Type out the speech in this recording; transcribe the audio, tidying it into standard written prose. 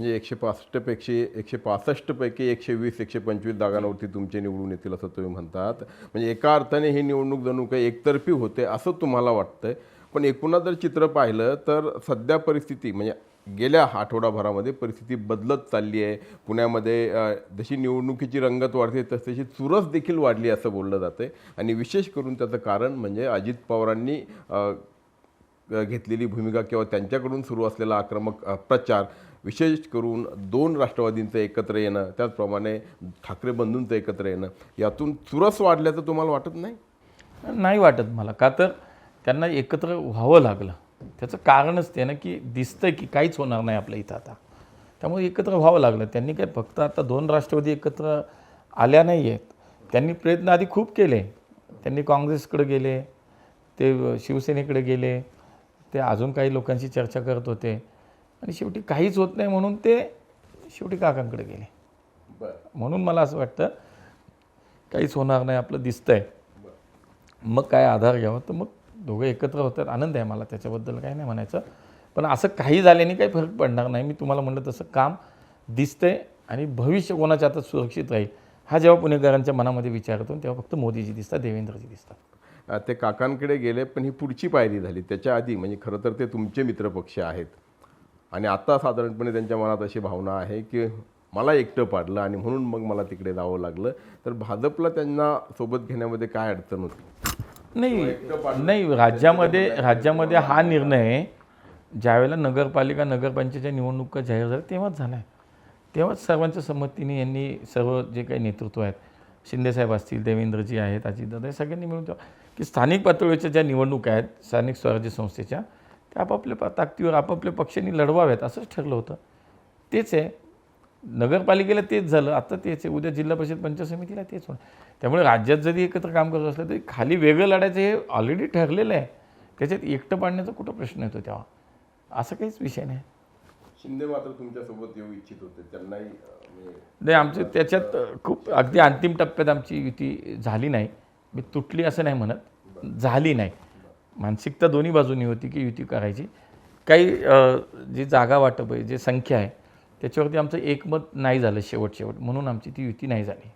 म्हणजे 165 पैकी 165 पैकी 120 125 जागांवरती तुमचे निवडून येतील असं तुम्ही म्हणतात. म्हणजे एका अर्थाने ही निवडणूक जणू काही एकतर्फी होते असं तुम्हाला वाटतंय. पण एकूणच जर चित्र पाहिलं तर सध्या परिस्थिती म्हणजे गेल्या आठवडाभरामध्ये परिस्थिती बदलत चालली आहे. पुण्यामध्ये जशी निवडणुकीची रंगत वाढते तशी चुरस देखील वाढली असं बोललं जातं. आणि विशेष करून त्याचं कारण म्हणजे अजित पवारांनी घेतलेली भूमिका किंवा त्यांच्याकडून सुरू असलेला आक्रमक प्रचार, विशेष करून दोन राष्ट्रवादींचं एकत्र येणं, त्याचप्रमाणे ठाकरे बंधूंचं एकत्र येणं, यातून चुरस वाढल्याचं तुम्हाला वाटत नाही? नाही वाटत मला. का तर त्यांना एकत्र व्हावं लागलं. त्याचं कारणच ते ना की दिसतं की काहीच होणार नाही आपल्या इथं आता, त्यामुळे एकत्र व्हावं लागलं. त्यांनी काय फक्त आता दोन राष्ट्रवादी एकत्र आल्या नाही आहेत, त्यांनी प्रयत्न आधी खूप केले. त्यांनी काँग्रेसकडे गेले, ते शिवसेनेकडे गेले, ते अजून काही लोकांशी चर्चा करत होते आणि शेवटी काहीच होत नाही म्हणून ते शेवटी काकांकडे गेले. म्हणून मला असं वाटतं काहीच होणार नाही आपलं दिसतंय, मग काय आधार घ्यावा. तर मग दोघं एकत्र होतात, आनंद आहे मला, त्याच्याबद्दल काही नाही म्हणायचं. पण असं काही झाल्याने काही फरक पडणार नाही. मी तुम्हाला म्हणलं तसं काम दिसतंय आणि भविष्य कोणाच्या हातात सुरक्षित राहील हा जेव्हा पुणेकरांच्या मनामध्ये विचार येतो तेव्हा फक्त मोदीजी दिसतात, देवेंद्रजी दिसतात. ते काकांकडे गेले, पण ही पुढची पायरी झाली. त्याच्या आधी म्हणजे खरं तर ते तुमचे मित्रपक्ष आहेत आणि आता साधारणपणे त्यांच्या मनात अशी भावना आहे की मला एकटं पाडलं आणि म्हणून मग मला तिकडे जावं लागलं. तर भाजपला त्यांना सोबत घेण्यामध्ये काय अडचण होती? नाही, राज्यामध्ये हा निर्णय ज्यावेळेला नगरपालिका निवडणुका जाहीर झाल्या तेव्हाच झाला आहे. तेव्हाच सर्वांच्या संमतीने यांनी सर्व जे काही नेतृत्व आहेत, शिंदेसाहेब असतील, देवेंद्रजी आहेत, अजितदादा, सगळ्यांनी मिळून की स्थानिक पातळीच्या ज्या निवडणुका आहेत स्थानिक स्वराज्य संस्थेच्या, त्या आपापल्या ताकदीवर आपापल्या पक्षांनी लढवाव्यात असंच ठरलं होतं. तेच आहे. नगरपालिकेला तेच झालं, आता तेच आहे, उद्या जिल्हा परिषद पंचायत समितीला तेच होणार. त्यामुळे राज्यात जरी एकत्र काम करत असलं तरी खाली वेगळं लढायचं हे ऑलरेडी ठरलेलं आहे. त्याच्यात एकटं पाडण्याचा कुठं प्रश्न येतो तेव्हा, असं काहीच विषय नाही. शिंदे मात्र तुमच्यासोबत येऊ इच्छित होते, त्यांनाही नाही, आमचे त्याच्यात खूप अगदी अंतिम टप्प्यात आमची युती झाली नाही. मी तुटली असं नाही म्हणत, झाली नाही. मानसिकता दोन्ही बाजूनी होती की युती करायची. काही जी जागा वाटप आहे, जे संख्या आहे त्याच्यावरती आमचं एकमत नाही झालं शेवट म्हणून आमची ती युती नाही झाली.